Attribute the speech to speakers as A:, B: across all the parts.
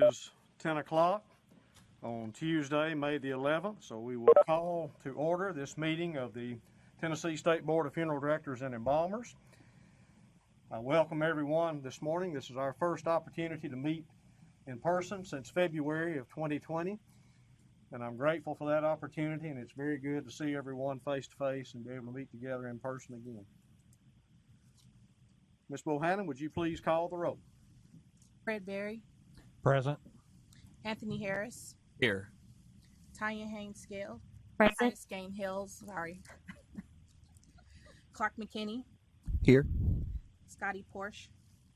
A: is 10 o'clock on Tuesday, May the 11th, so we will call to order this meeting of the Tennessee State Board of Funeral Directors and Embalmers. I welcome everyone this morning. This is our first opportunity to meet in person since February of 2020, and I'm grateful for that opportunity, and it's very good to see everyone face to face and be able to meet together in person again. Ms. Bohannon, would you please call the roll?
B: Fred Berry.
C: Present.
B: Anthony Harris.
C: Here.
B: Tanya Haynes Scale.
D: Present.
B: Gain Hills. Sorry. Clark McKinney.
C: Here.
B: Scotty Porsche.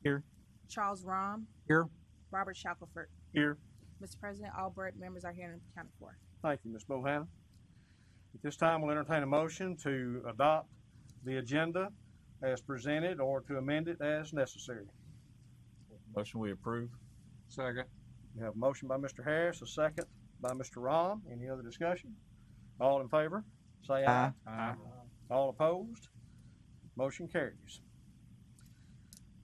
C: Here.
B: Charles Rahm.
C: Here.
B: Robert Shackelford.
A: Here.
B: Mr. President, all board members are here and accounted for.
A: Thank you, Ms. Bohannon. At this time, we'll entertain a motion to adopt the agenda as presented or to amend it as necessary.
C: Motion we approve. Second.
A: We have a motion by Mr. Harris, a second by Mr. Rahm. Any other discussion? All in favor, say aye.
C: Aye.
A: All opposed? Motion carries.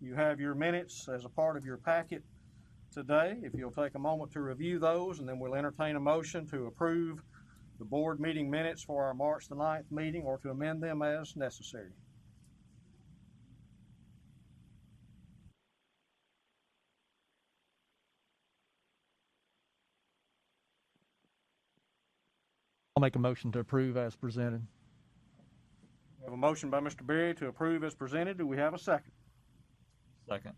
A: You have your minutes as a part of your packet today. If you'll take a moment to review those, and then we'll entertain a motion to approve the board meeting minutes for our March the 9th meeting or to amend them as necessary.
C: I'll make a motion to approve as presented.
A: We have a motion by Mr. Berry to approve as presented. Do we have a second?
C: Second.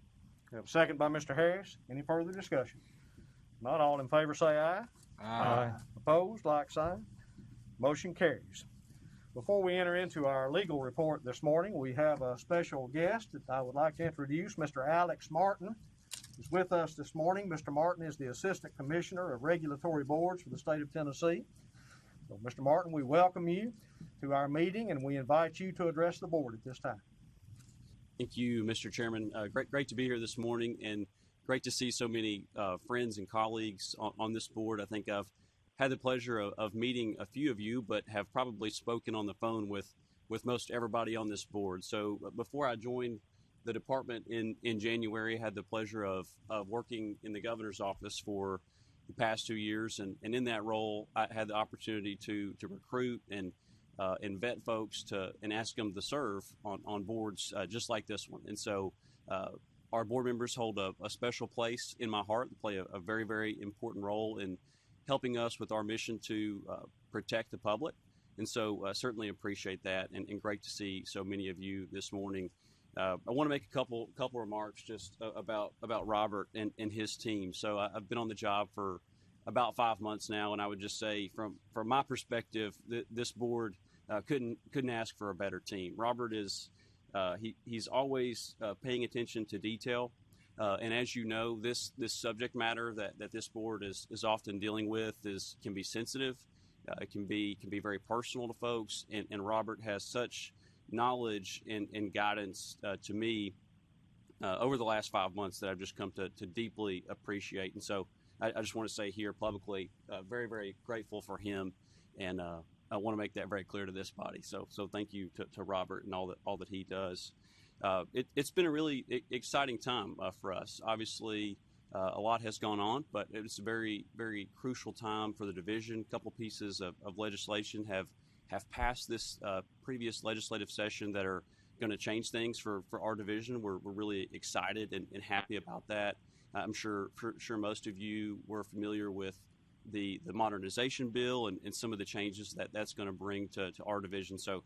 A: We have a second by Mr. Harris. Any further discussion? Not all in favor say aye.
C: Aye.
A: Opposed, like sign. Motion carries. Before we enter into our legal report this morning, we have a special guest that I would like to introduce. Mr. Alex Martin is with us this morning. Mr. Martin is the Assistant Commissioner of Regulatory Boards for the state of Tennessee. So, Mr. Martin, we welcome you to our meeting, and we invite you to address the board at this time.
E: Thank you, Mr. Chairman. Great to be here this morning, and great to see so many friends and colleagues on this board. I think I've had the pleasure of meeting a few of you, but have probably spoken on the phone with most everybody on this board. So before I joined the department in January, I had the pleasure of working in the governor's office for the past 2 years, and in that role, I had the opportunity to recruit and vet folks and ask them to serve on boards just like this one. And so our board members hold a special place in my heart and play a very, very important role in helping us with our mission to protect the public. And so certainly appreciate that, and great to see so many of you this morning. I want to make a couple remarks just about Robert and his team. So I've been on the job for about 5 months now, and I would just say from my perspective, this board couldn't ask for a better team. Robert is he's always paying attention to detail, and as you know, this subject matter that this board is often dealing with can be sensitive. It can be very personal to folks, and Robert has such knowledge and guidance to me over the last 5 months that I've just come to deeply appreciate. And so I just want to say here publicly, very, very grateful for him, and I want to make that very clear to this body. So thank you to Robert and all that he does. It's been a really exciting time for us. Obviously, a lot has gone on, but it's a very, very crucial time for the division. A couple pieces of legislation have passed this previous legislative session that are going to change things for our division. We're really excited and happy about that. I'm sure most of you were familiar with the modernization bill and some of the changes that's going to bring to our division. So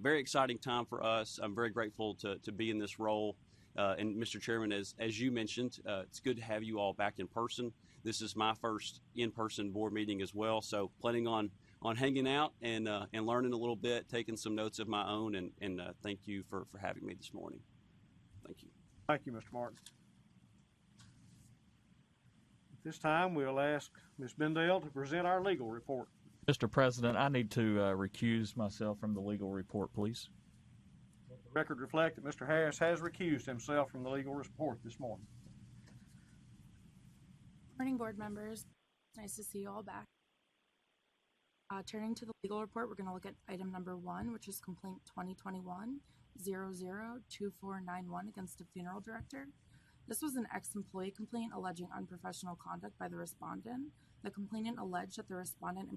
E: very exciting time for us. I'm very grateful to be in this role. And Mr. Chairman, as you mentioned, it's good to have you all back in person. This is my first in-person board meeting as well. So planning on hanging out and learning a little bit, taking some notes of my own, and thank you for having me this morning. Thank you.
A: Thank you, Mr. Martin. At this time, we'll ask Ms. Bendale to present our legal report.
C: Mr. President, I need to recuse myself from the legal report, please.
A: Let the record reflect that Mr. Harris has recused himself from the legal report this morning.
D: Morning, board members. It's nice to see you all back. Turning to the legal report, we're going to look at item number 1, which is complaint 2021-002491 against a funeral director. This was an ex-employee complaint alleging unprofessional conduct by the respondent. The complainant alleged that the respondent's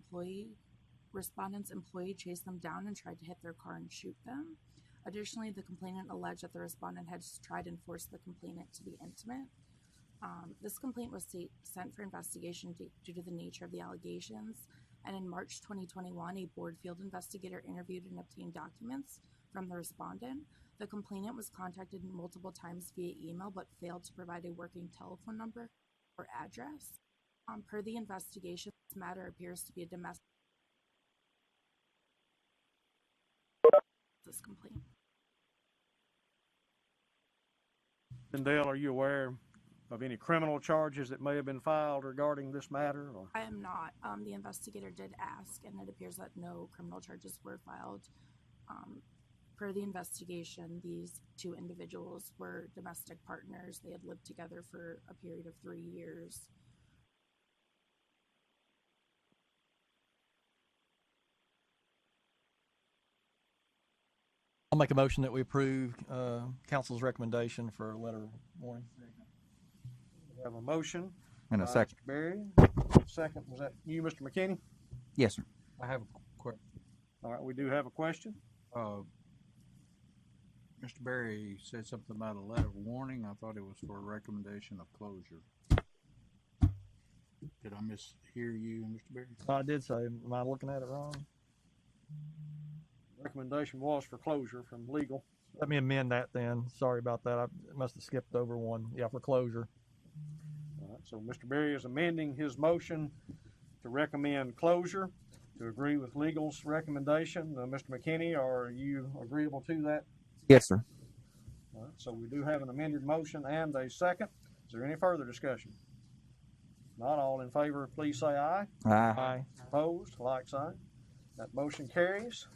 D: employee chased them down and tried to hit their car and shoot them. Additionally, the complainant alleged that the respondent had tried and forced the complainant to be intimate. This complaint was sent for investigation due to the nature of the allegations, and in March 2021, a board field investigator interviewed and obtained documents from the respondent. The complainant was contacted multiple times via email but failed to provide a working telephone number or address. Per the investigation, this matter appears to be a domestic complaint.
A: And Dale, are you aware of any criminal charges that may have been filed regarding this matter? Or?
D: I am not. The investigator did ask, and it appears that no criminal charges were filed. Per the investigation, these two individuals were domestic partners. They had lived together for a period of 3 years.
F: I'll make a motion that we approve council's recommendation for a letter of warning.
A: We have a motion.
G: And a second.
A: Mr. Berry. Second, was that you, Mr. McKinney?
G: Yes, sir.
H: I have a question.
A: All right, we do have a question.
H: Mr. Berry said something about a letter of warning. I thought it was for a recommendation of closure. Did I mishear you, Mr. Berry?
F: I did say, am I looking at it wrong?
A: Recommendation was for closure from legal.
F: Let me amend that then. Sorry about that. I must have skipped over one. Yeah, for closure.
A: All right, so Mr. Berry is amending his motion to recommend closure, to agree with legal's recommendation. Mr. McKinney, are you agreeable to that?
G: Yes, sir.
A: All right, so we do have an amended motion and a second. Is there any further discussion? Not all in favor, please say aye.
G: Aye.
F: Aye.
A: Opposed, like sign. That motion carries.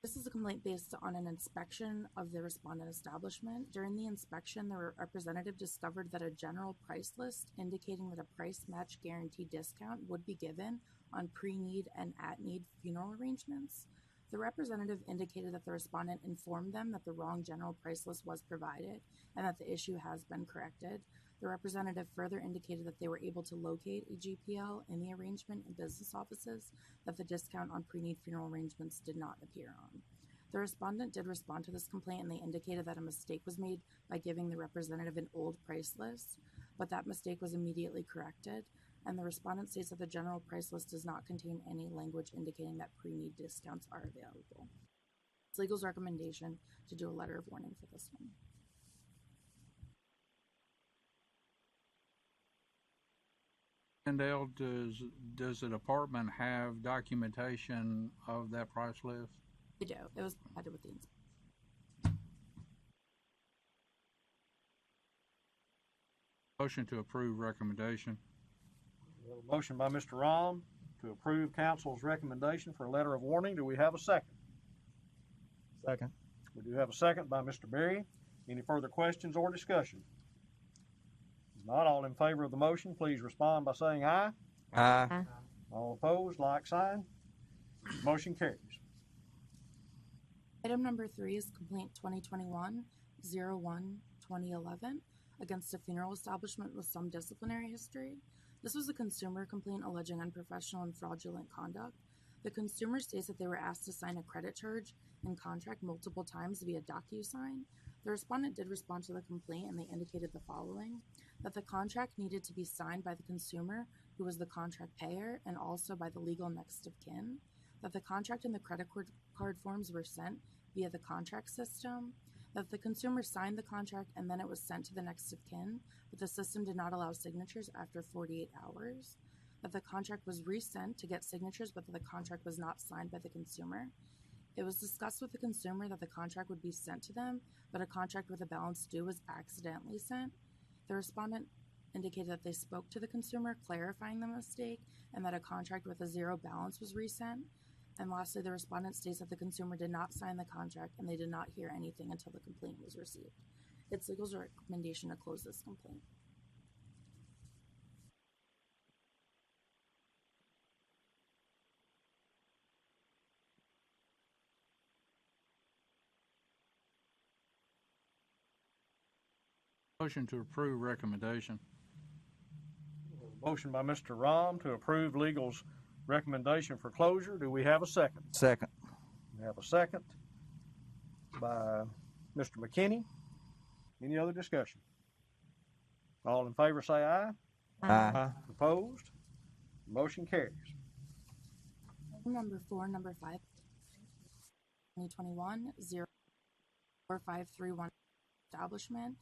D: This is a complaint based on an inspection of the respondent establishment. During the inspection, the representative discovered that a general price list indicating that a price match guarantee discount would be given on pre-need and at-need funeral arrangements. The representative indicated that the respondent informed them that the wrong general price list was provided and that the issue has been corrected. The representative further indicated that they were able to locate a GPL in the arrangement in business offices that the discount on pre-need funeral arrangements did not appear on. The respondent did respond to this complaint, and they indicated that a mistake was made by giving the representative an old price list, but that mistake was immediately corrected, and the respondent states that the general price list does not contain any language indicating that pre-need discounts are available. It's legal's recommendation to do a letter of warning for this one.
H: Dale, does the department have documentation of that price list?
D: They do. It was provided with the
H: Motion to approve recommendation.
A: We have a motion by Mr. Rahm to approve council's recommendation for a letter of warning. Do we have a second?
F: Second.
A: We do have a second by Mr. Berry. Any further questions or discussion? If not, all in favor of the motion, please respond by saying aye.
G: Aye.
A: All opposed, like sign. Motion carries.
D: Item number 3 is complaint 2021-01-2011 against a funeral establishment with some disciplinary history. This was a consumer complaint alleging unprofessional and fraudulent conduct. The consumer states that they were asked to sign a credit charge and contract multiple times via DocuSign. The respondent did respond to the complaint, and they indicated the following: that the contract needed to be signed by the consumer, who was the contract payer, and also by the legal next of kin, that the contract and the credit card forms were sent via the contract system, that the consumer signed the contract and then it was sent to the next of kin, but the system did not allow signatures after 48 hours, that the contract was resent to get signatures, but that the contract was not signed by the consumer. It was discussed with the consumer that the contract would be sent to them, but a contract with a balance due was accidentally sent. The respondent indicated that they spoke to the consumer, clarifying the mistake, and that a contract with a zero balance was resent. And lastly, the respondent states that the consumer did not sign the contract and they did not hear anything until the complaint was received. It's legal's recommendation to close this complaint.
H: Motion to approve recommendation.
A: Motion by Mr. Rom to approve legal's recommendation for closure. Do we have a second?
G: Second.
A: We have a second by Mr. McKinney. Any other discussion? All in favor say aye.
G: Aye.
A: Opposed? Motion carries.
D: Item number 4, number 5, 2021-04531 establishment,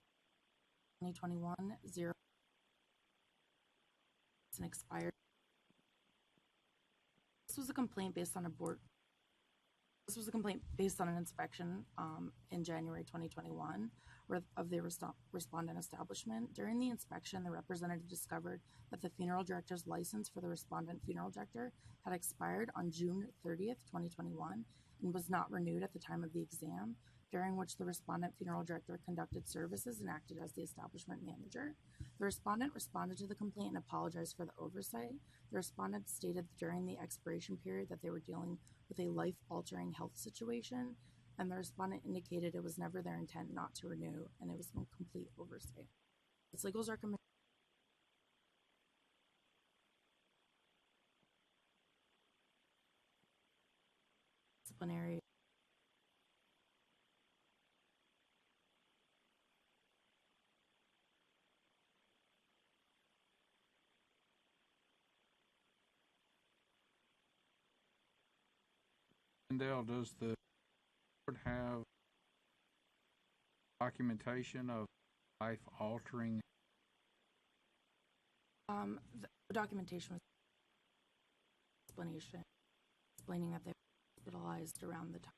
D: 2021-0 an expired. This was a complaint based on an inspection in January 2021 of the respondent establishment. During the inspection, the representative discovered that the funeral director's license for the respondent funeral director had expired on June 30th, 2021 and was not renewed at the time of the exam, during which the respondent funeral director conducted services and acted as the establishment manager. The respondent responded to the complaint and apologized for the oversight. The respondent stated during the expiration period that they were dealing with a life-altering health situation, and the respondent indicated it was never their intent not to renew, and it was a complete oversight. Its legal's recommendation. Disciplinary.
H: Dale, does the board have documentation of life-altering?
D: The documentation was explanation, explaining that they were hospitalized around the time.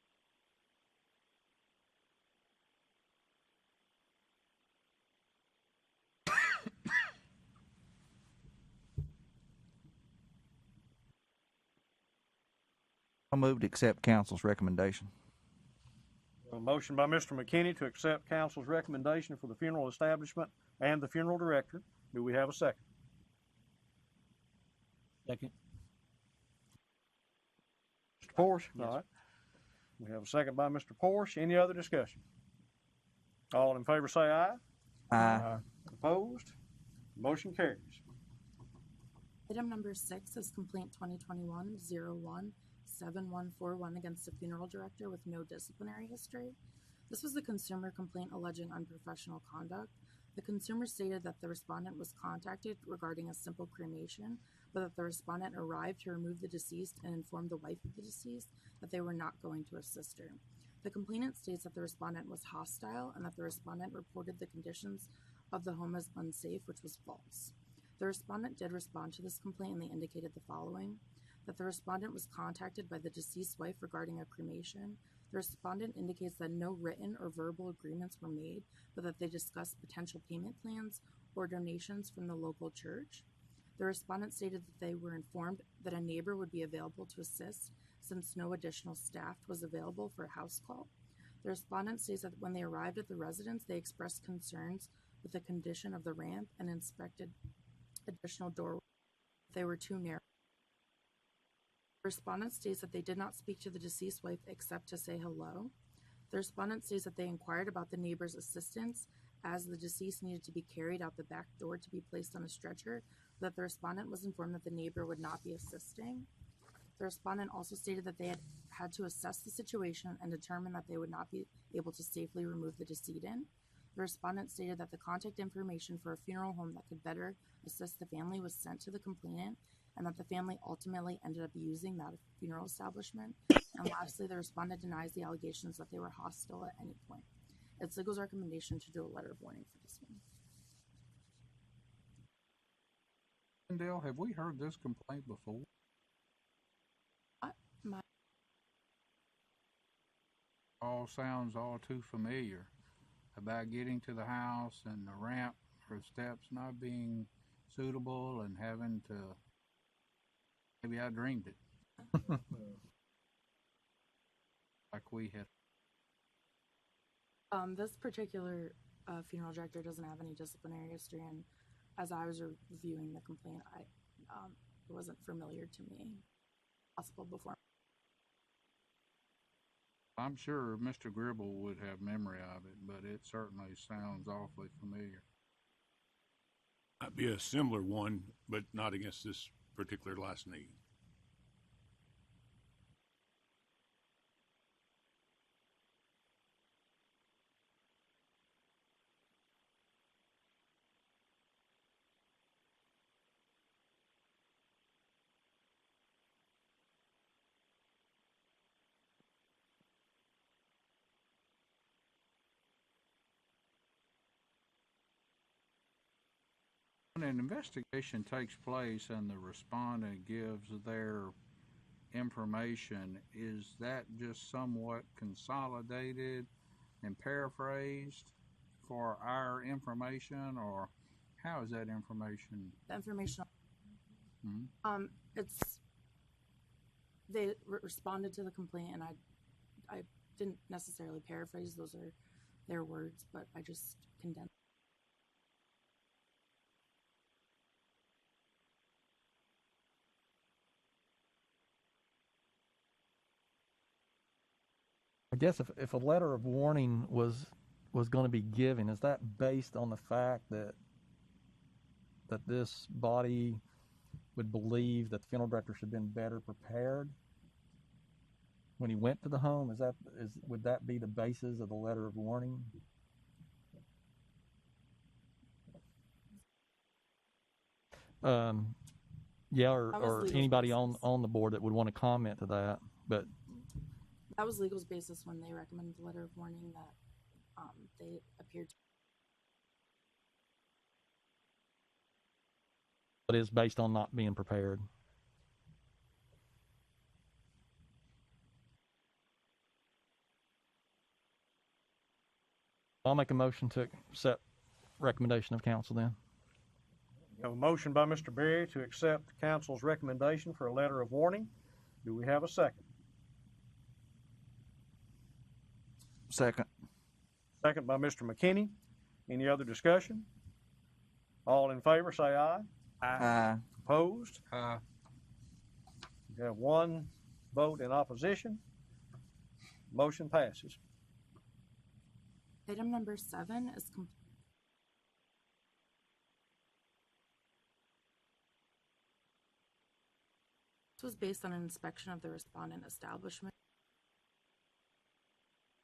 G: I move to accept council's recommendation.
A: A motion by Mr. McKinney to accept council's recommendation for the funeral establishment and the funeral director. Do we have a second?
C: Second.
A: Mr. Porsche? All right. We have a second by Mr. Porsche. Any other discussion? All in favor say aye.
G: Aye.
A: Opposed? Motion carries.
D: Item number 6 is complaint 2021-01-7141 against a funeral director with no disciplinary history. This was a consumer complaint alleging unprofessional conduct. The consumer stated that the respondent was contacted regarding a simple cremation, but that the respondent arrived to remove the deceased and informed the wife of the deceased that they were not going to assist her. The complainant states that the respondent was hostile and that the respondent reported the conditions of the home as unsafe, which was false. The respondent did respond to this complaint, and they indicated the following: that the respondent was contacted by the deceased wife regarding a cremation. The respondent indicates that no written or verbal agreements were made, but that they discussed potential payment plans or donations from the local church. The respondent stated that they were informed that a neighbor would be available to assist since no additional staff was available for a house call. The respondent states that when they arrived at the residence, they expressed concerns with the condition of the ramp and inspected additional doorways. They were too narrow. The respondent states that they did not speak to the deceased wife except to say hello. The respondent states that they inquired about the neighbor's assistance as the deceased needed to be carried out the back door to be placed on a stretcher, but that the respondent was informed that the neighbor would not be assisting. The respondent also stated that they had to assess the situation and determine that they would not be able to safely remove the decedent. The respondent stated that the contact information for a funeral home that could better assist the family was sent to the complainant, and that the family ultimately ended up using that funeral establishment. And lastly, the respondent denies the allegations that they were hostile at any point. It's legal's recommendation to do a letter of warning for this one.
H: Dale, have we heard this complaint before? All sounds all too familiar about getting to the house and the ramp or steps not being suitable and having to. Maybe I dreamed it. Like we had.
D: This particular funeral director doesn't have any disciplinary history, and as I was reviewing the complaint, it wasn't familiar to me. Possible before.
H: I'm sure Mr. Gribble would have memory of it, but it certainly sounds awfully familiar.
I: Might be a similar one, but not against this particular licensee.
H: When an investigation takes place and the respondent gives their information, is that just somewhat consolidated and paraphrased for our information, or how is that information?
D: The information.
H: Hmm?
D: It's they responded to the complaint, and I didn't necessarily paraphrase. Those are their words, but I just condensed.
F: I guess if a letter of warning was going to be given, is that based on the fact that this body would believe that the funeral director should have been better prepared when he went to the home? Would that be the basis of the letter of warning? Yeah, or anybody on the board that would want to comment to that, but.
D: That was legal's basis when they recommended the letter of warning that they appeared to.
F: It is based on not being prepared. I'll make a motion to accept recommendation of council then.
A: We have a motion by Mr. Berry to accept the council's recommendation for a letter of warning. Do we have a second?
G: Second.
A: Second by Mr. McKinney. Any other discussion? All in favor, say aye.
G: Aye.
A: Opposed? We have one vote in opposition. Motion passes.
D: Item number 7 is this was based on an inspection of the respondent establishment.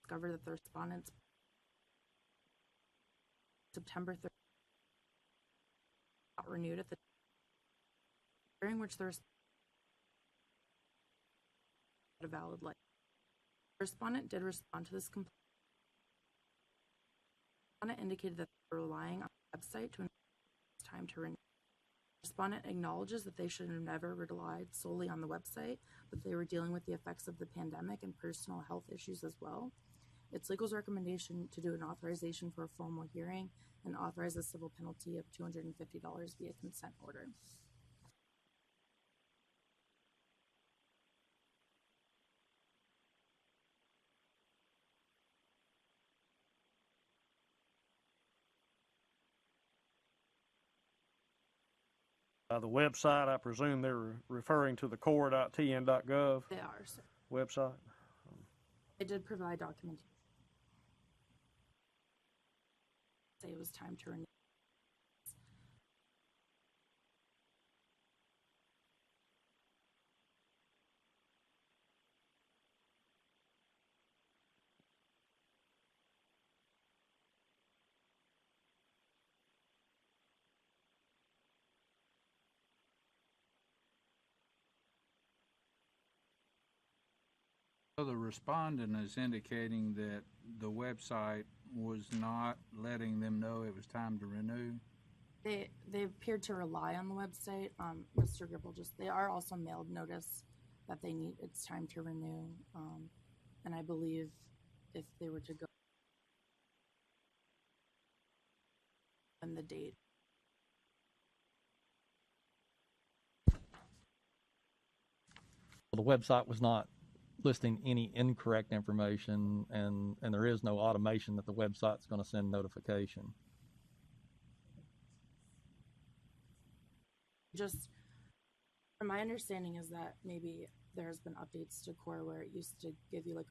D: Discovered that the respondent's September 3rd not renewed at the during which the a valid license. The respondent did respond to this complaint. The respondent indicated that they were relying on the website to it's time to renew. The respondent acknowledges that they should have never relied solely on the website, but they were dealing with the effects of the pandemic and personal health issues as well. It's legal's recommendation to do an authorization for a formal hearing and authorize a civil penalty of $250 via consent order.
A: The website, I presume they're referring to the core.tn.gov
D: They are, sir.
A: website.
D: They did provide documentation. Say it was time to renew.
H: So the respondent is indicating that the website was not letting them know it was time to renew.
D: They appeared to rely on the website. Mr. Gribble they are also mailed notice that it's time to renew. And I believe if they were to go on the date.
F: The website was not listing any incorrect information, and there is no automation that the website's going to send notification.
D: Just from my understanding is that maybe there has been updates to Core where it used to give you like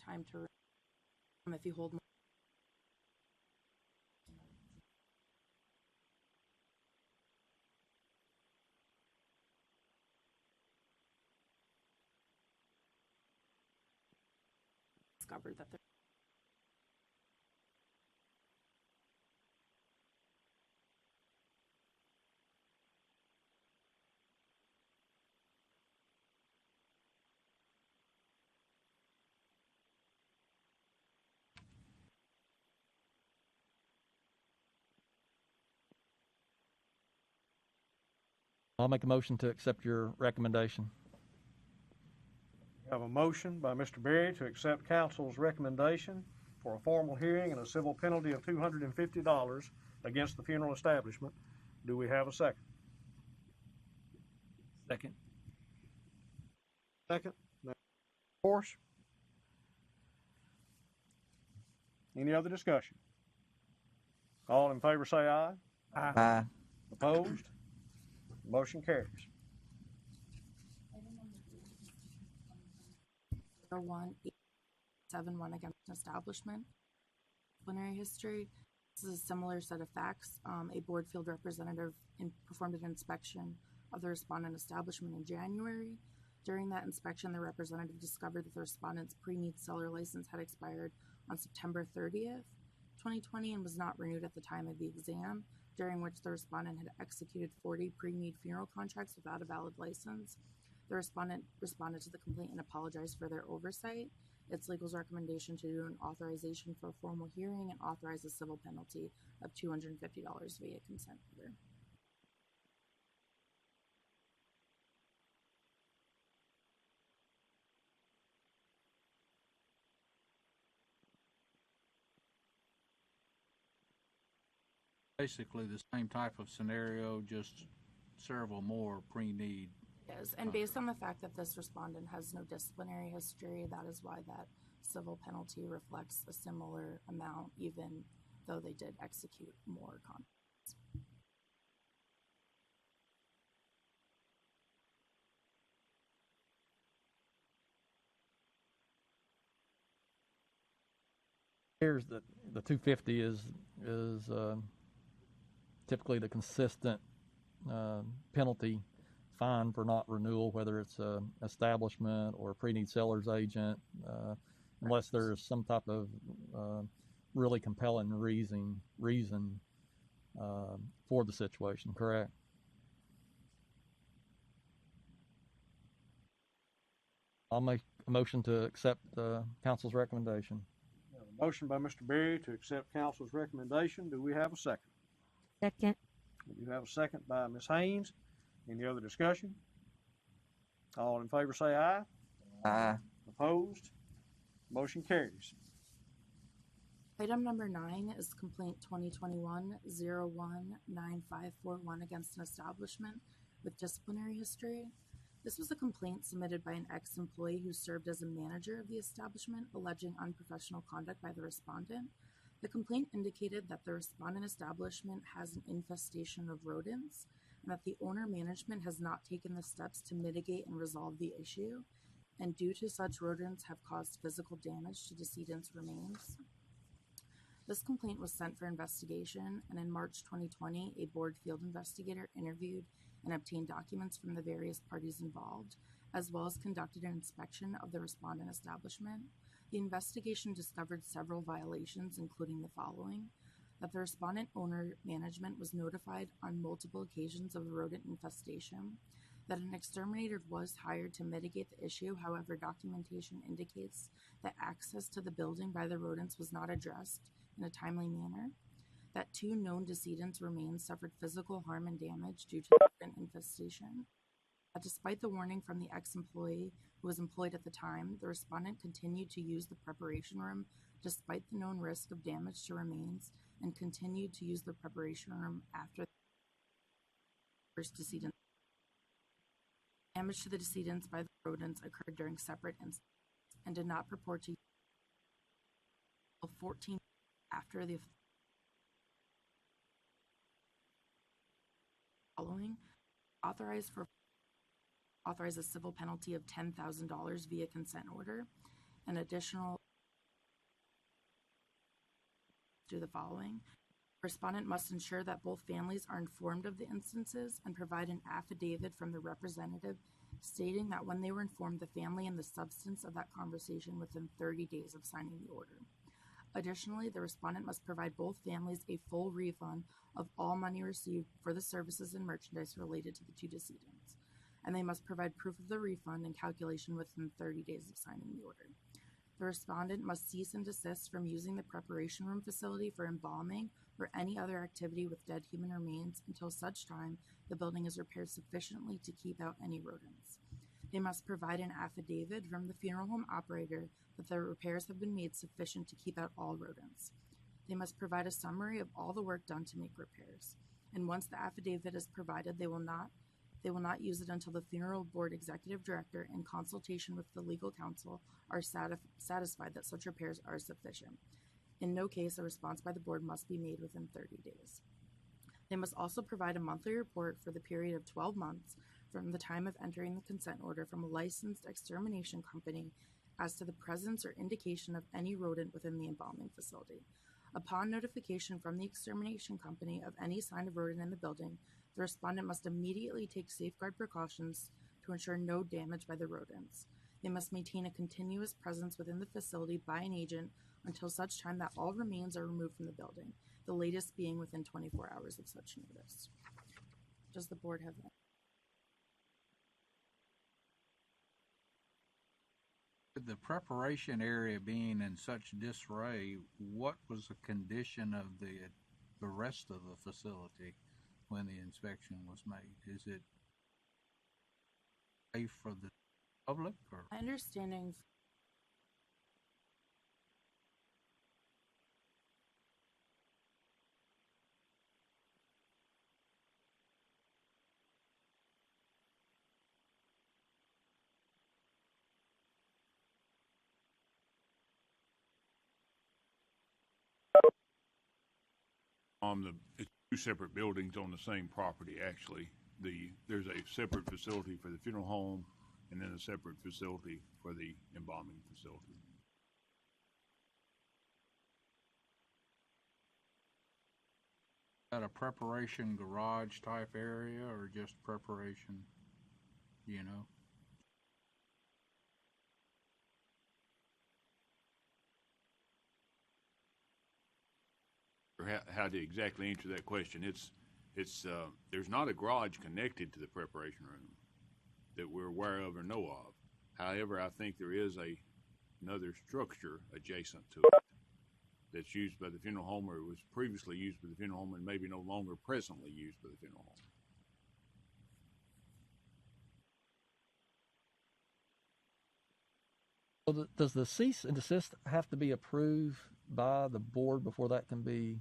D: time to if you hold more. discovered that there
F: I'll make a motion to accept your recommendation.
A: We have a motion by Mr. Berry to accept council's recommendation for a formal hearing and a civil penalty of $250 against the funeral establishment. Do we have a second?
C: Second.
A: Second. Force. Any other discussion? All in favor say aye.
G: Aye.
A: Opposed? Motion carries.
D: 01871 against an establishment. Disciplinary history. This is a similar set of facts. A board field representative performed an inspection of the respondent establishment in January. During that inspection, the representative discovered that the respondent's pre-need seller license had expired on September 30th, 2020, and was not renewed at the time of the exam, during which the respondent had executed 40 pre-need funeral contracts without a valid license. The respondent responded to the complaint and apologized for their oversight. It's legal's recommendation to do an authorization for a formal hearing and authorize a civil penalty of $250 via consent order.
H: Basically the same type of scenario, just several more pre-need.
D: Yes, and based on the fact that this respondent has no disciplinary history, that is why that civil penalty reflects a similar amount, even though they did execute more contracts.
F: Here's the 250 is typically the consistent penalty fine for not renewal, whether it's a establishment or a pre-need seller's agent, unless there's some type of really compelling reason for the situation. Correct? I'll make a motion to accept council's recommendation.
A: A motion by Mr. Berry to accept council's recommendation. Do we have a second?
J: Second.
A: We do have a second by Ms. Haynes. Any other discussion? All in favor say aye.
G: Aye.
A: Opposed? Motion carries.
D: Item number 9 is complaint 2021-01-9541 against an establishment with disciplinary history. This was a complaint submitted by an ex-employee who served as a manager of the establishment, alleging unprofessional conduct by the respondent. The complaint indicated that the respondent establishment has an infestation of rodents and that the owner management has not taken the steps to mitigate and resolve the issue, and due to such rodents have caused physical damage to decedent's remains. This complaint was sent for investigation, and in March 2020, a board field investigator interviewed and obtained documents from the various parties involved, as well as conducted an inspection of the respondent establishment. The investigation discovered several violations, including the following: that the respondent owner management was notified on multiple occasions of the rodent infestation, that an exterminator was hired to mitigate the issue. However, documentation indicates that access to the building by the rodents was not addressed in a timely manner, that 2 known decedents' remains suffered physical harm and damage due to the rodent infestation, that despite the warning from the ex-employee who was employed at the time, the respondent continued to use the preparation room despite the known risk of damage to remains, and continued to use the preparation room after the first decedent. Damage to the decedents by the rodents occurred during separate incidents and did not purport to use 14 after the following: authorize a civil penalty of $10,000 via consent order, an additional do the following: Respondent must ensure that both families are informed of the instances and provide an affidavit from the representative stating that when they were informed, the family and the substance of that conversation within 30 days of signing the order. Additionally, the respondent must provide both families a full refund of all money received for the services and merchandise related to the two decedents, and they must provide proof of the refund and calculation within 30 days of signing the order. The respondent must cease and desist from using the preparation room facility for embalming or any other activity with dead human remains until such time the building is repaired sufficiently to keep out any rodents. They must provide an affidavit from the funeral home operator that the repairs have been made sufficient to keep out all rodents. They must provide a summary of all the work done to make repairs. And once the affidavit is provided, they will not use it until the funeral board executive director, in consultation with the legal counsel, are satisfied that such repairs are sufficient. In no case, a response by the board must be made within 30 days. They must also provide a monthly report for the period of 12 months from the time of entering the consent order from a licensed extermination company as to the presence or indication of any rodent within the embalming facility. Upon notification from the extermination company of any sign of rodent in the building, the respondent must immediately take safeguard precautions to ensure no damage by the rodents. They must maintain a continuous presence within the facility by an agent until such time that all remains are removed from the building, the latest being within 24 hours of such notice. Does the board have any?
H: With the preparation area being in such disarray, what was the condition of the rest of the facility when the inspection was made? Is it safe for the public, or?
D: My understanding
I: It's two separate buildings on the same property, actually. There's a separate facility for the funeral home and then a separate facility for the embalming facility.
H: Is that a preparation garage type area, or just preparation, you know?
I: Or how to exactly answer that question? There's not a garage connected to the preparation room that we're aware of or know of. However, I think there is another structure adjacent to it that's used by the funeral home, or it was previously used by the funeral home and maybe no longer presently used by the funeral home.
F: Well, does the cease and desist have to be approved by the board before that can be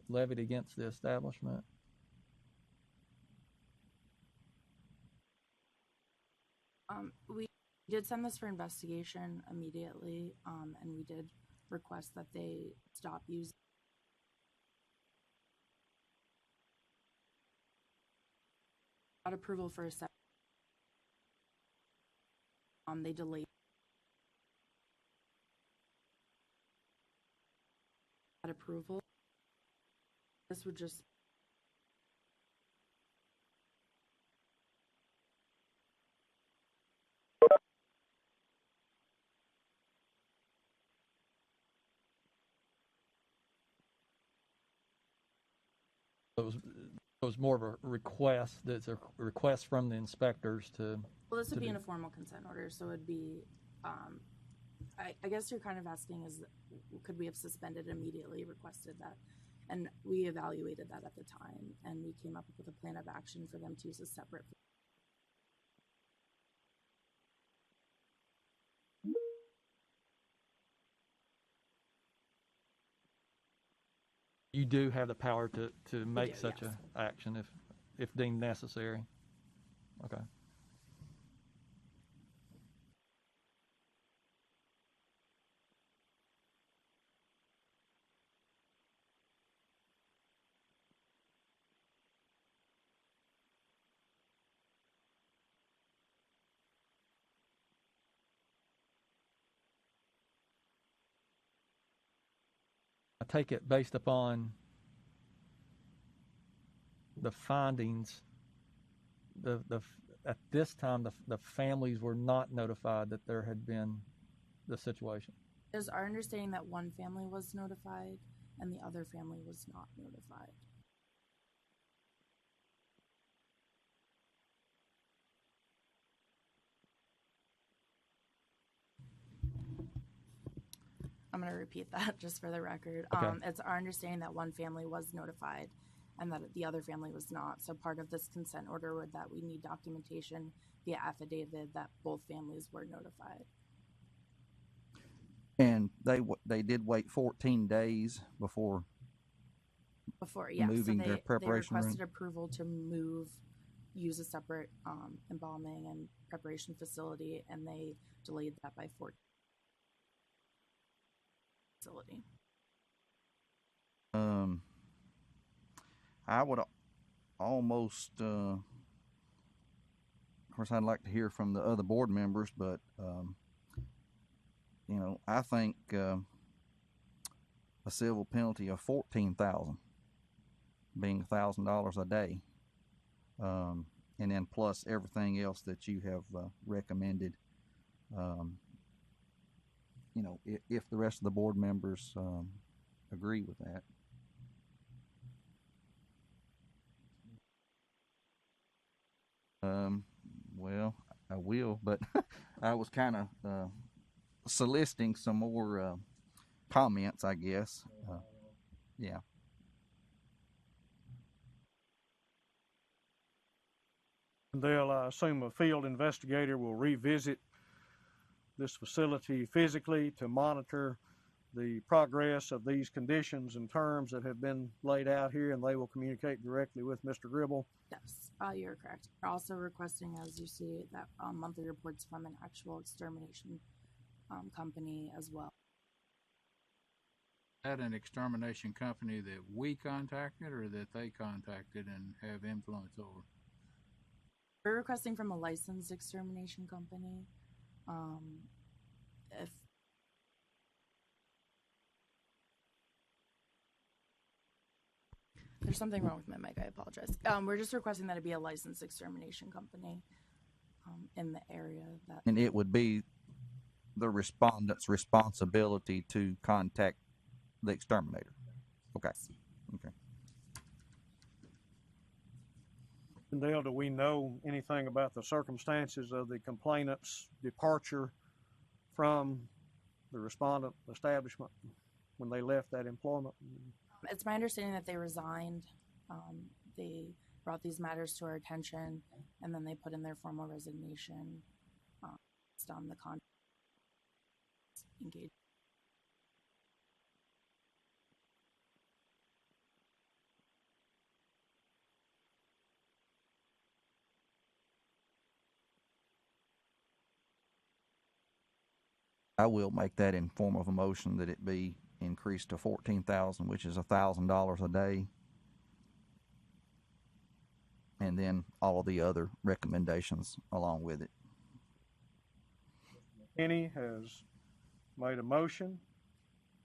F: levied against the establishment?
D: we did send this for investigation immediately, and we did request that they stop using approval for a second. They delayed that approval. This would just
F: it was more of a request. That's a request from the inspectors to.
D: Well, this would
F: to
D: be
F: do-
D: in a formal consent order, so it'd be, I guess you're kind of asking is, could we have suspended immediately, requested that? And we evaluated that at the time, and we came up with a plan of action for them to use a separate.
F: You do have the power to make
D: do,
F: such
D: yes.
F: a action if deemed necessary. Okay. I take it based upon the findings, at this time, the families were not notified that there had been the situation.
D: It is our understanding that one family was notified and the other family was not notified. I'm going to repeat that just for the record.
F: Okay.
D: It's our understanding that one family was notified and that the other family was not. So part of this consent order would that we need documentation via affidavit that both families were notified.
G: And they did wait 14 days before.
D: Before, yeah.
G: Moving
D: so
G: their preparation
D: they requested
G: room?
D: approval to use a separate embalming and preparation facility, and they delayed that by 14 facility.
G: I would almost, of course, I'd like to hear from the other board members, but I think a civil penalty of $14,000, being $1,000 a day, and then plus everything else that you have recommended. If the rest of the board members agree with that. Well, I will, but I was kind of soliciting some more comments, I guess. Yeah.
A: They'll, I assume, a field investigator will revisit this facility physically to monitor the progress of these conditions and terms that have been laid out here, and they will communicate directly with Mr. Gribble.
D: Yes, you're correct. We're also requesting, as you see, that monthly reports from an actual extermination company as well.
H: That an extermination company that we contacted or that they contacted and have influence over?
D: We're requesting from a licensed extermination company. If there's something wrong with my mic, I apologize. We're just requesting that it be a licensed extermination company in the area that.
G: And it would be the respondent's responsibility to contact the exterminator. Okay. Okay.
A: And Dale, do we know anything about the circumstances of the complainant's departure from the respondent establishment when they left that employment?
D: It's my understanding that they resigned. They brought these matters to our attention, and then they put in their formal resignation based on the contract engagement.
G: I will make that in form of a motion that it be increased to $14,000, which is $1,000 a day. And then all of the other recommendations along with it.
A: McKinney has made a motion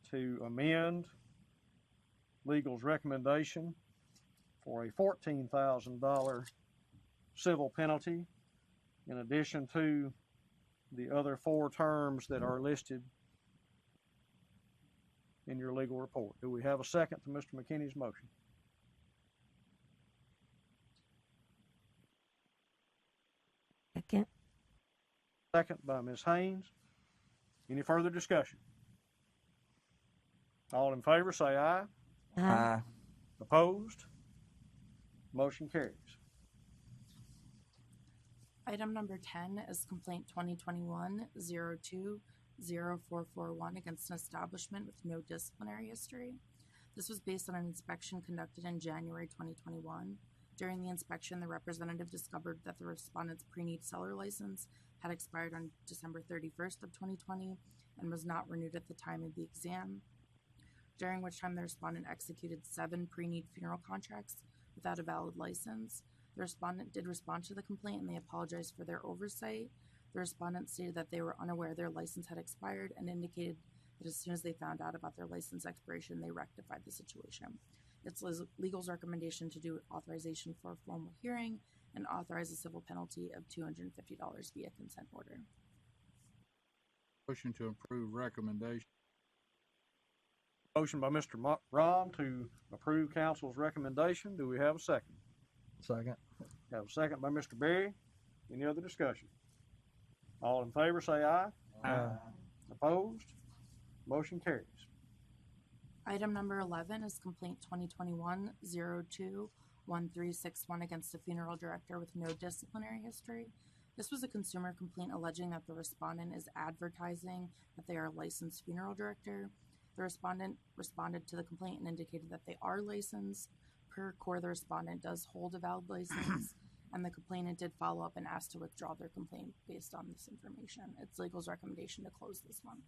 A: to amend legal's recommendation for a $14,000 civil penalty in addition to the other 4 terms that are listed in your legal report. Do we have a second to Mr. McKinney's motion?
J: Second.
A: Second by Ms. Haynes. Any further discussion? All in favor say aye.
G: Aye.
A: Opposed? Motion carries.
D: Item number 10 is complaint 2021-02-0441 against an establishment with no disciplinary history. This was based on an inspection conducted in January 2021. During the inspection, the representative discovered that the respondent's pre-need seller license had expired on December 31st of 2020 and was not renewed at the time of the exam, during which time the respondent executed 7 pre-need funeral contracts without a valid license. The respondent did respond to the complaint and they apologized for their oversight. The respondent stated that they were unaware their license had expired and indicated that as soon as they found out about their license expiration, they rectified the situation. It's legal's recommendation to do authorization for a formal hearing and authorize a civil penalty of $250 via consent order.
H: Motion to approve recommendation.
A: Motion by Mr. Rom to approve council's recommendation. Do we have a second?
F: Second.
A: Have a second by Mr. Berry. Any other discussion? All in favor say aye.
F: Aye.
A: Opposed? Motion carries.
D: Item number 11 is complaint 2021-02-1361 against a funeral director with no disciplinary history. This was a consumer complaint alleging that the respondent is advertising that they are a licensed funeral director. The respondent responded to the complaint and indicated that they are licensed. Per core, the respondent does hold a valid license, and the complainant did follow up and asked to withdraw their complaint based on this information. It's legal's recommendation to close this one.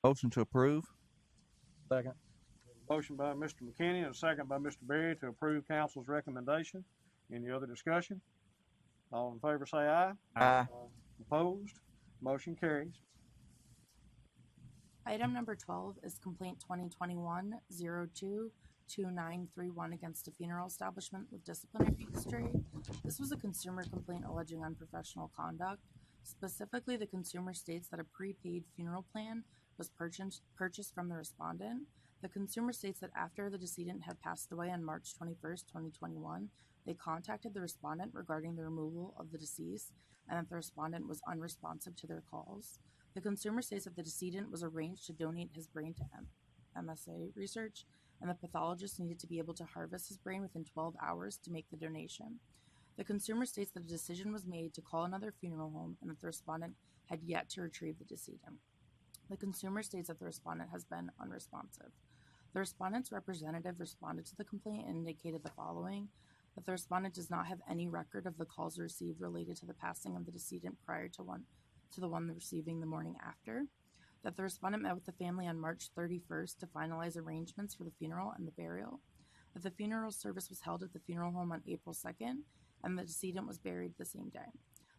G: Motion to approve.
F: Second.
A: Motion by Mr. McKinney and a second by Mr. Berry to approve council's recommendation. Any other discussion? All in favor say aye.
G: Aye.
A: Opposed? Motion carries.
D: Item number 12 is complaint 2021-02-2931 against a funeral establishment with disciplinary history. This was a consumer complaint alleging unprofessional conduct. Specifically, the consumer states that a prepaid funeral plan was purchased from the respondent. The consumer states that after the decedent had passed away on March 21st, 2021, they contacted the respondent regarding the removal of the deceased and that the respondent was unresponsive to their calls. The consumer states that the decedent was arranged to donate his brain to MSA research, and the pathologist needed to be able to harvest his brain within 12 hours to make the donation. The consumer states that a decision was made to call another funeral home and that the respondent had yet to retrieve the decedent. The consumer states that the respondent has been unresponsive. The respondent's representative responded to the complaint and indicated the following: that the respondent does not have any record of the calls received related to the passing of the decedent prior to the one receiving the morning after, that the respondent met with the family on March 31st to finalize arrangements for the funeral and the burial, that the funeral service was held at the funeral home on April 2nd, and the decedent was buried the same day.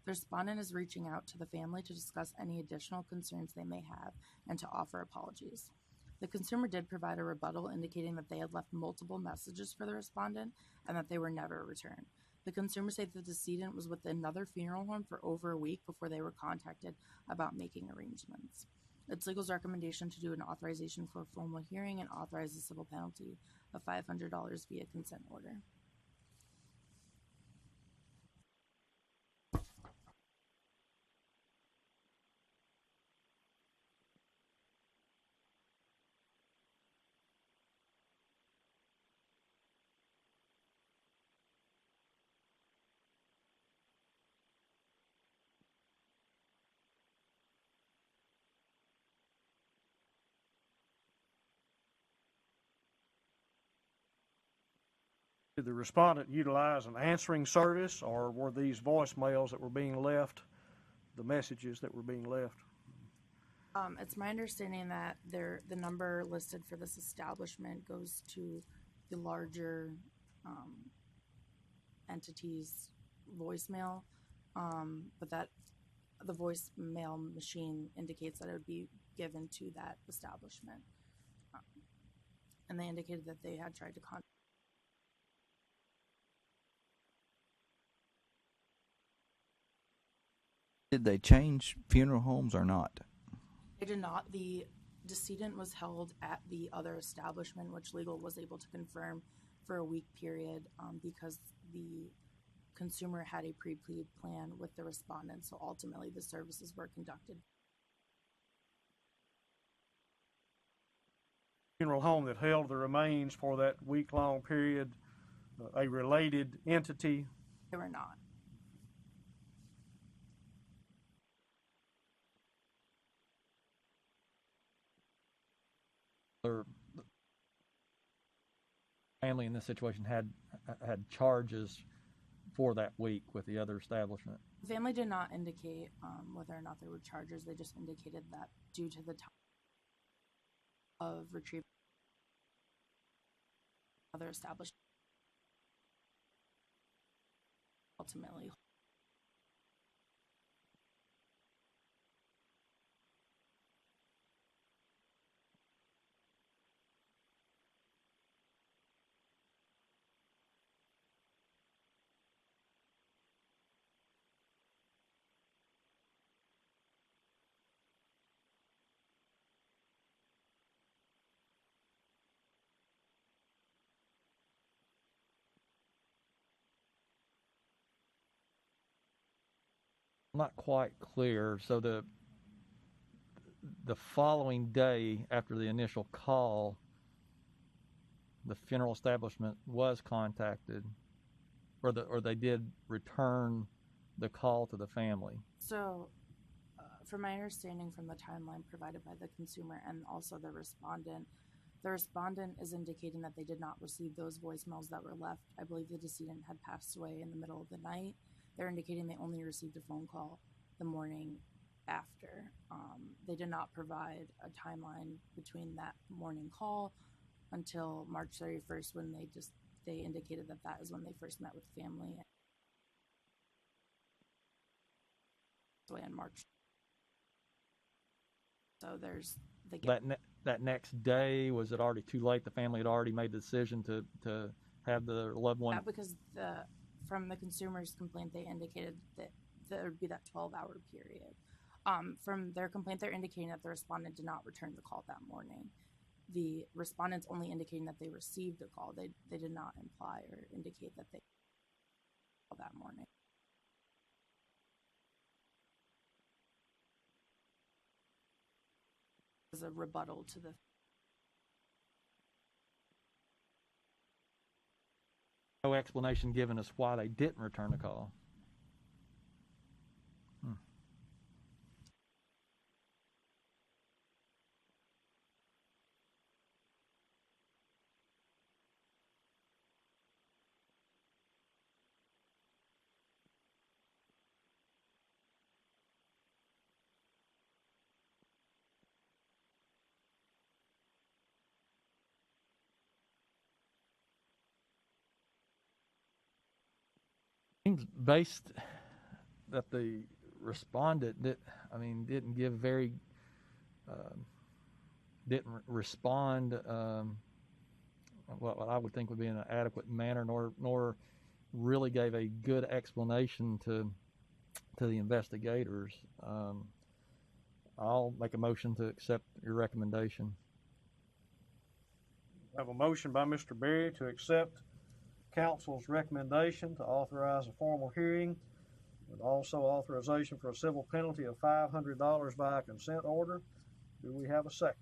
D: The respondent is reaching out to the family to discuss any additional concerns they may have and to offer apologies. The consumer did provide a rebuttal indicating that they had left multiple messages for the respondent and that they were never returned. The consumer said the decedent was with another funeral home for over a week before they were contacted about making arrangements. It's legal's recommendation to do an authorization for a formal hearing and authorize a civil penalty of $500 via consent order.
A: Did the respondent utilize an answering service, or were these voicemails that were being left the messages that were being left?
D: It's my understanding that the number listed for this establishment goes to the larger entity's voicemail, but that the voicemail machine indicates that it would be given to that establishment. And they indicated that they had tried to contact.
G: Did they change funeral homes or not?
D: They did not. The decedent was held at the other establishment, which legal was able to confirm for a week period because the consumer had a pre-plead plan with the respondent. So ultimately, the services were conducted.
A: Funeral home that held the remains for that week-long period, a related entity?
D: They were not.
F: The family in this situation had charges for that week with the other establishment.
D: The family did not indicate whether or not there were charges. They just indicated that due to the time of retrieving other establishment, ultimately.
F: not quite clear. So the following day after the initial call, the funeral establishment was contacted, or they did return the call to the family.
D: So, from my understanding from the timeline provided by the consumer and also the respondent is indicating that they did not receive those voicemails that were left. I believe the decedent had passed away in the middle of the night. They're indicating they only received a phone call the morning after. They did not provide a timeline between that morning call until March 31st, when they indicated that is when they first met with the family. In March. So there's
F: that next day, was it already too late? The family had already made the decision to have the loved one.
D: Yeah, because from the consumer's complaint, they indicated that there would be that 12-hour period. From their complaint, they're indicating that the respondent did not return the call that morning. The respondent's only indicating that they received a call. They did not imply or indicate that they called that morning. As a rebuttal to the
F: No explanation given as why they didn't return the call. Seems based that the respondent didn't give very didn't respond what I would think would be in an adequate manner, nor really gave a good explanation to the investigators. I'll make a motion to accept your recommendation.
A: I have a motion by Mr. Berry to accept council's recommendation to authorize a formal hearing with also authorization for a civil penalty of $500 by a consent order. Do we have a second?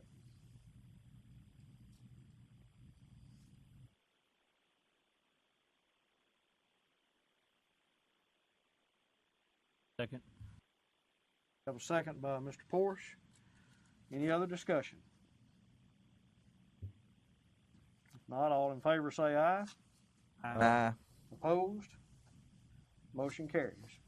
C: Second.
A: Have a second by Mr. Porsche. Any other discussion? If not, all in favor say aye.
G: Aye.
A: Opposed? Motion carries.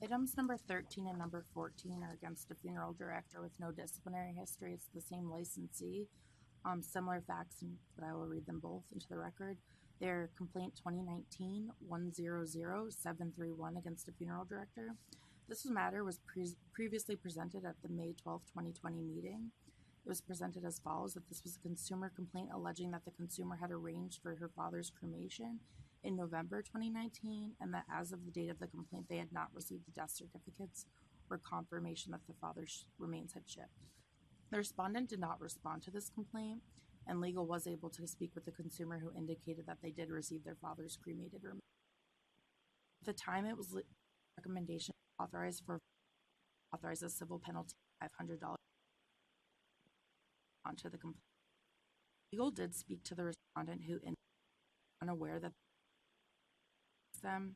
D: items number 13 and number 14 are against a funeral director with no disciplinary history. It's the same licensee. Similar facts, but I will read them both into the record. Their complaint 2019-100-731 against a funeral director. This matter was previously presented at the May 12, 2020 meeting. It was presented as follows: that this was a consumer complaint alleging that the consumer had arranged for her father's cremation in November 2019, and that as of the date of the complaint, they had not received the death certificates or confirmation that the father's remains had shipped. The respondent did not respond to this complaint, and legal was able to speak with the consumer, who indicated that they did receive their father's cremated remains. At the time, it was recommendation authorize a civil penalty of $500 onto the complaint. Legal did speak to the respondent, who indicated unaware that them.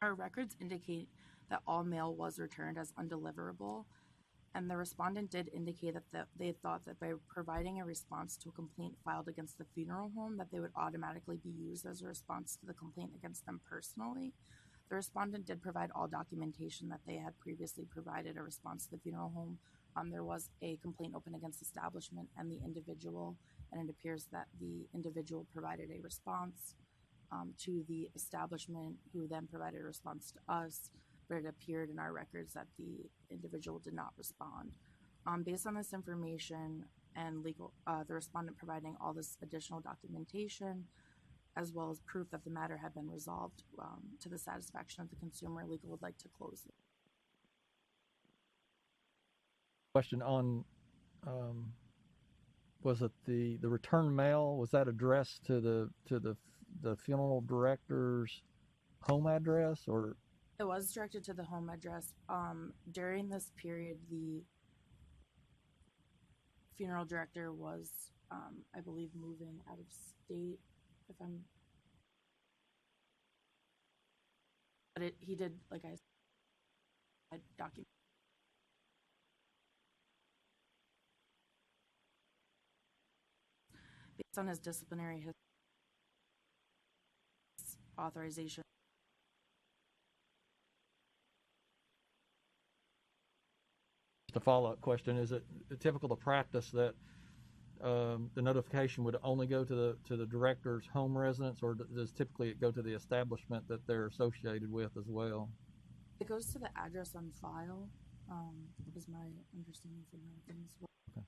D: Our records indicate that all mail was returned as undeliverable, and the respondent did indicate that they thought that by providing a response to a complaint filed against the funeral home, that they would automatically be used as a response to the complaint against them personally. The respondent did provide all documentation that they had previously provided a response to the funeral home. There was a complaint open against the establishment and the individual, and it appears that the individual provided a response to the establishment, who then provided a response to us, but it appeared in our records that the individual did not respond. Based on this information and the respondent providing all this additional documentation, as well as proof that the matter had been resolved to the satisfaction of the consumer, legal would like to close it.
F: Question on, was it the return mail? Was that addressed to the funeral director's home address, or
D: It was directed to the home address. During this period, the funeral director was, I believe, moving out of state. If I'm, but he did, like I said, document. Based on his disciplinary authorization.
F: Just a follow-up question: is it typical to practice that the notification would only go to the director's home residence, or does typically it go to the establishment that they're associated with as well?
D: It goes to the address on file. Is my understanding from that as well.
F: Okay.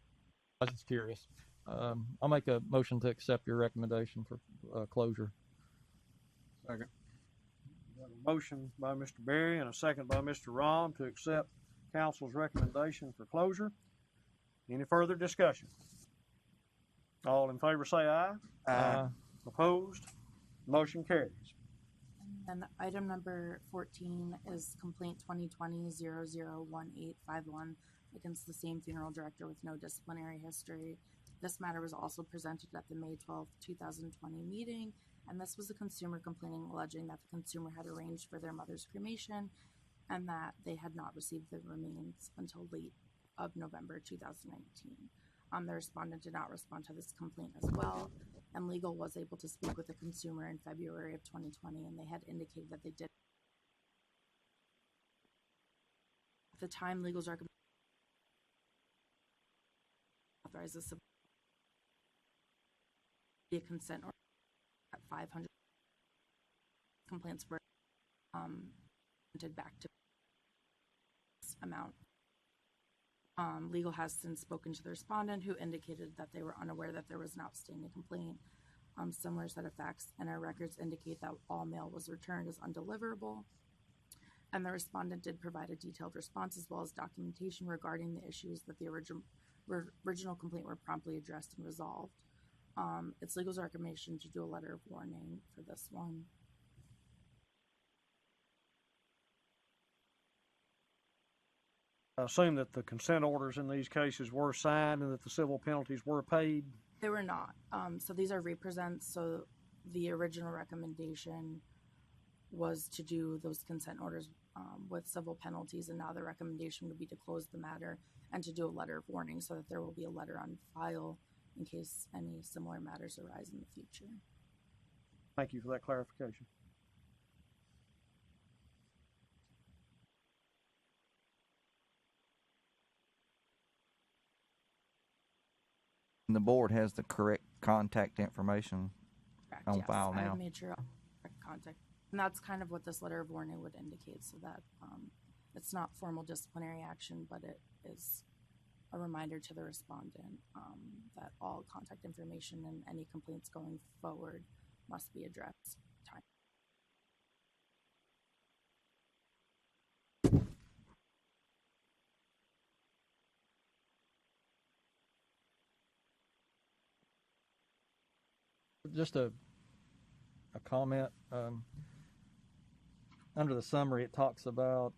F: I was just curious. I'll make a motion to accept your recommendation for closure.
H: Second.
A: A motion by Mr. Berry and a second by Mr. Rom to accept council's recommendation for closure. Any further discussion? All in favor say aye.
F: Aye.
A: Opposed? Motion carries.
D: And item number 14 is complaint 2020-001851 against the same funeral director with no disciplinary history. This matter was also presented at the May 12, 2020 meeting, and this was a consumer complaining alleging that the consumer had arranged for their mother's cremation and that they had not received the remains until late of November 2019. The respondent did not respond to this complaint as well, and legal was able to speak with the consumer in February of 2020, and they had indicated that they did. At the time, legal's recommendation authorizes a consent order at 500 complaints were presented back to this amount. Legal has since spoken to the respondent, who indicated that they were unaware that there was an outstanding complaint. Similar set of facts and our records indicate that all mail was returned as undeliverable, and the respondent did provide a detailed response as well as documentation regarding the issues that the original complaint were promptly addressed and resolved. It's legal's recommendation to do a letter of warning for this one.
A: I assume that the consent orders in these cases were signed and that the civil penalties were paid.
D: They were not. So these are represents. So the original recommendation was to do those consent orders with civil penalties, and now the recommendation would be to close the matter and to do a letter of warning so that there will be a letter on file in case any similar matters arise in the future.
A: Thank you for that clarification.
G: And the board has the correct contact information
D: Correct,
G: on
D: yes.
G: file
D: I
G: now.
D: have made sure I'll correct contact. And that's kind of what this letter of warning would indicate, so that it's not formal disciplinary action, but it is a reminder to the respondent that all contact information and any complaints going forward must be addressed.
F: Just a comment. Under the summary, it talks about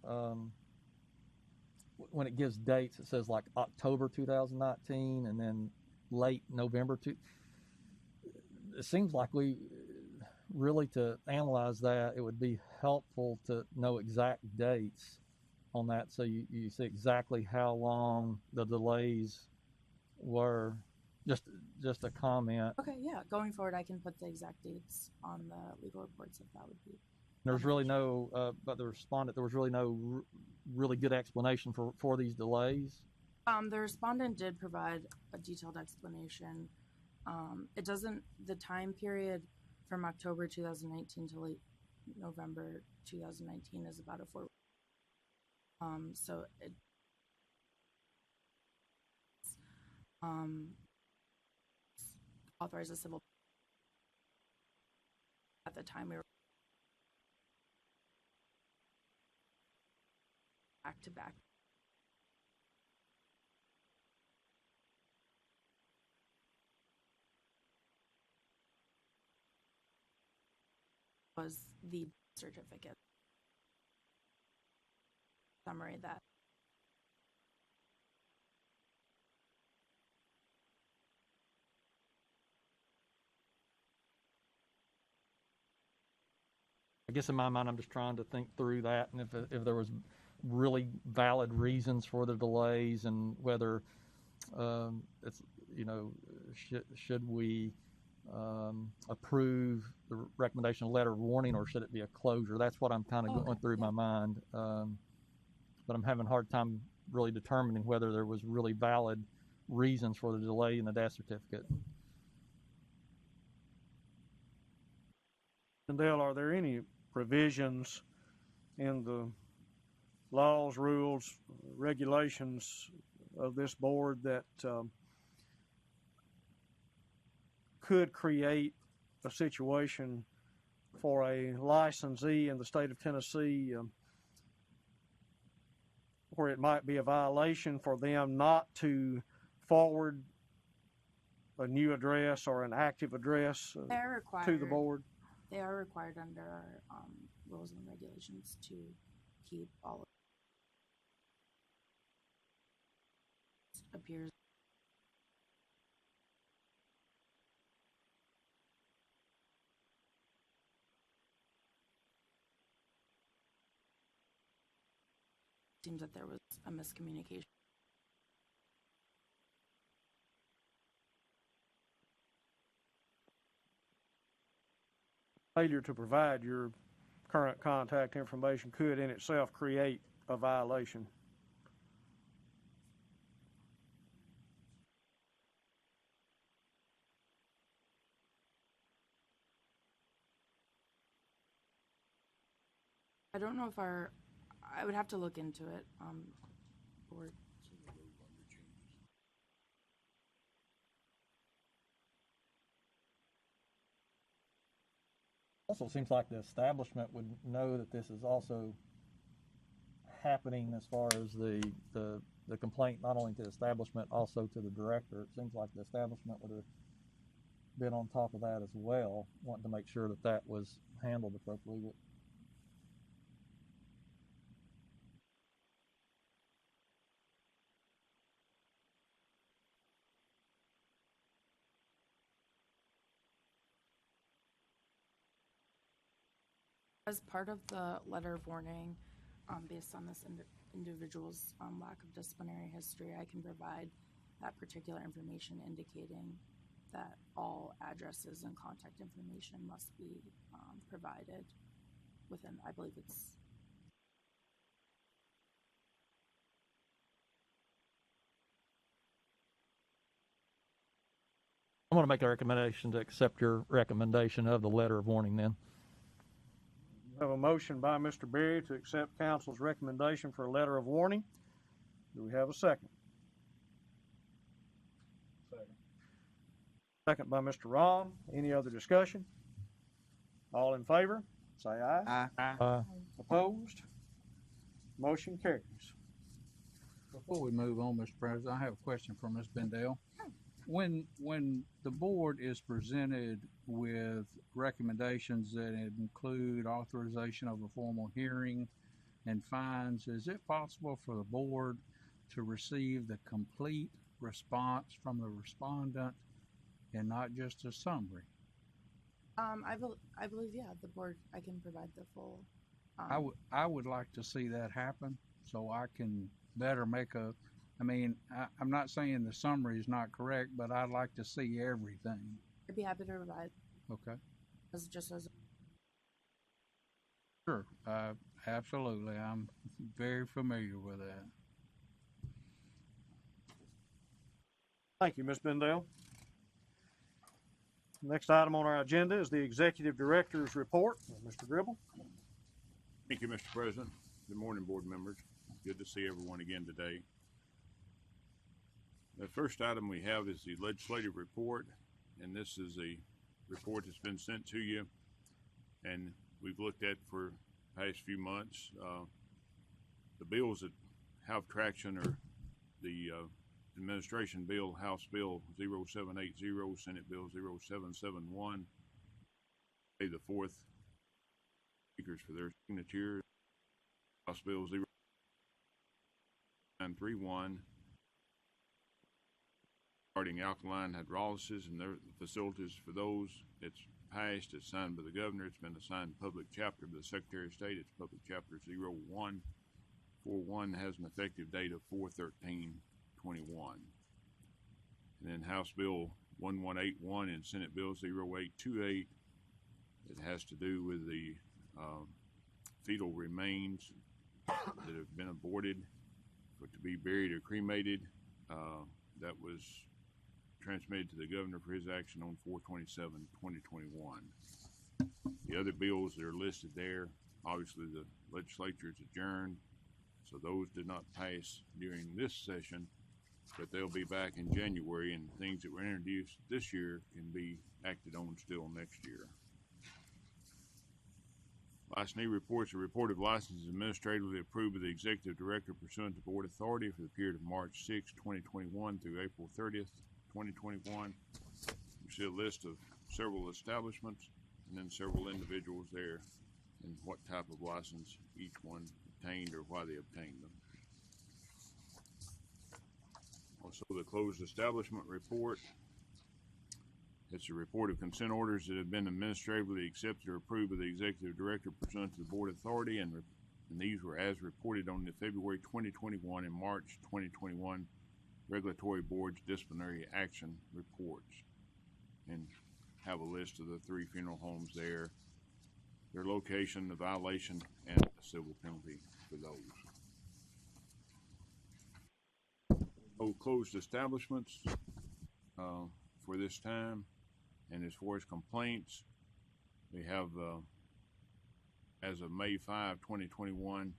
F: when it gives dates, it says like October 2019 and then late November. It seems like we really, to analyze that, it would be helpful to know exact dates on that, so you see exactly how long the delays were. Just a comment.
D: Okay, yeah. Going forward, I can put the exact dates on the legal reports if that would be.
F: There's really no, but the respondent, there was really no really good explanation for these delays.
D: The respondent did provide a detailed explanation. It doesn't, the time period from October 2019 to late November 2019 is about a 4. So it, authorizes civil at the time we were back to back. Was the certificate. summary that
F: I guess in my mind, I'm just trying to think through that, and if there was really valid reasons for the delays, and whether it's, you know, should we approve the recommendation letter of warning, or should it be a closure? That's what I'm kind of going through my mind. But I'm having a hard time really determining whether there was really valid reasons for the delay in the death certificate.
A: And Dale, are there any provisions in the laws, rules, regulations of this board that could create a situation for a licensee in the state of Tennessee where it might be a violation for them not to forward a new address or an active address
D: they're required
A: to the board?
D: They are required under our rules and regulations to keep all of appears seems that there was a miscommunication.
A: Failure to provide your current contact information could in itself create a violation.
D: I don't know if I would have to look into it. Board.
F: Also seems like the establishment would know that this is also happening as far as the complaint, not only to the establishment, also to the director. It seems like the establishment would have been on top of that as well, wanting to make sure that that was handled appropriately.
D: As part of the letter of warning, based on this individual's lack of disciplinary history, I can provide that particular information indicating that all addresses and contact information must be provided within, I believe it's
F: I'm going to make a recommendation to accept your recommendation of the letter of warning then.
A: We have a motion by Mr. Berry to accept council's recommendation for a letter of warning. Do we have a second? Second by Mr. Rahm. Any other discussion? All in favor, say aye.
H: Aye.
A: Opposed? Motion carries.
H: Before we move on, Mr. President, I have a question for Ms. Bendale. When the board is presented with recommendations that include authorization of a formal hearing and fines, is it possible for the board to receive the complete response from the respondent and not just a summary?
D: I believe, yeah, the board, I can provide the full.
H: I would like to see that happen so I can better make I'm not saying the summary is not correct, but I'd like to see everything.
D: I'd be happy to provide
H: Okay.
D: as
H: Sure. Absolutely. I'm very familiar with that.
A: Thank you, Ms. Bendale. Next item on our agenda is the Executive Director's Report. Mr. Gribble.
I: Thank you, Mr. President. Good morning, board members. Good to see everyone again today. The first item we have is the legislative report, and this is a report that's been sent to you and we've looked at for the past few months. The bills that have traction are the administration bill, House Bill 0780, Senate Bill 0771. Pay the fourth speakers for their signatures. House Bill 931 regarding alkaline hydrolysis and their facilities for those. It's passed. It's signed by the governor. It's been assigned public chapter by the Secretary of State. It's public chapter 0141, has an effective date of 4/13/21. And then House Bill 1181 and Senate Bill 0828. It has to do with the fetal remains that have been aborted to be buried or cremated. That was transmitted to the governor for his action on 4/27/2021. The other bills that are listed there, obviously the legislature is adjourned, so those did not pass during this session, but they'll be back in January, and things that were introduced this year can be acted on still next year. Licensee reports: a report of licenses administratively approved by the Executive Director pursuant to Board authority for the period of March 6, 2021 through April 30th, 2021. You see a list of several establishments and then several individuals there and what type of license each one obtained or why they obtained them. Also, the closed establishment report. It's a report of consent orders that have been administratively accepted or approved by the Executive Director pursuant to the Board authority, and these were as reported on the February 2021 and March 2021 Regulatory Board's disciplinary action reports, and have a list of the 3 funeral homes there, their location, the violation, and a civil penalty for those. No closed establishments for this time. And as far as complaints, we have, as of May 5, 2021,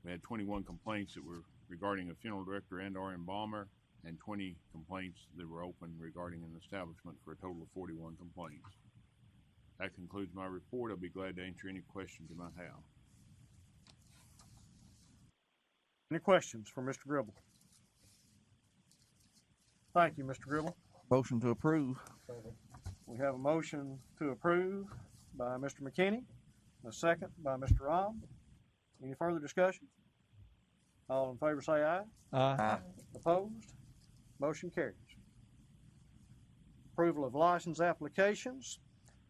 I: we had 21 complaints that were regarding a funeral director and/or embalmer, and 20 complaints that were open regarding an establishment, for a total of 41 complaints. That concludes my report. I'll be glad to answer any questions you might have.
A: Any questions for Mr. Gribble? Thank you, Mr. Gribble.
G: Motion to approve.
A: We have a motion to approve by Mr. McKinney, a second by Mr. Rom. Any further discussion? All in favor say aye.
F: Aye.
A: Opposed? Motion carries. Approval of license applications.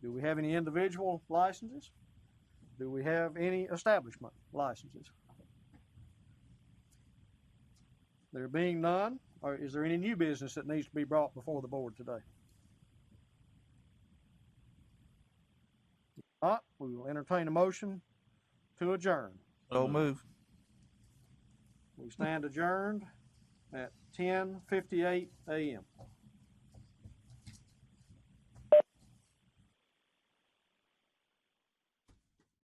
A: Do we have any individual licenses? Do we have any establishment licenses? There being none, or is there any new business that needs to be brought before the board today? If not, we will entertain a motion to adjourn.
G: So move.
A: We stand adjourned at 10:58 a.m.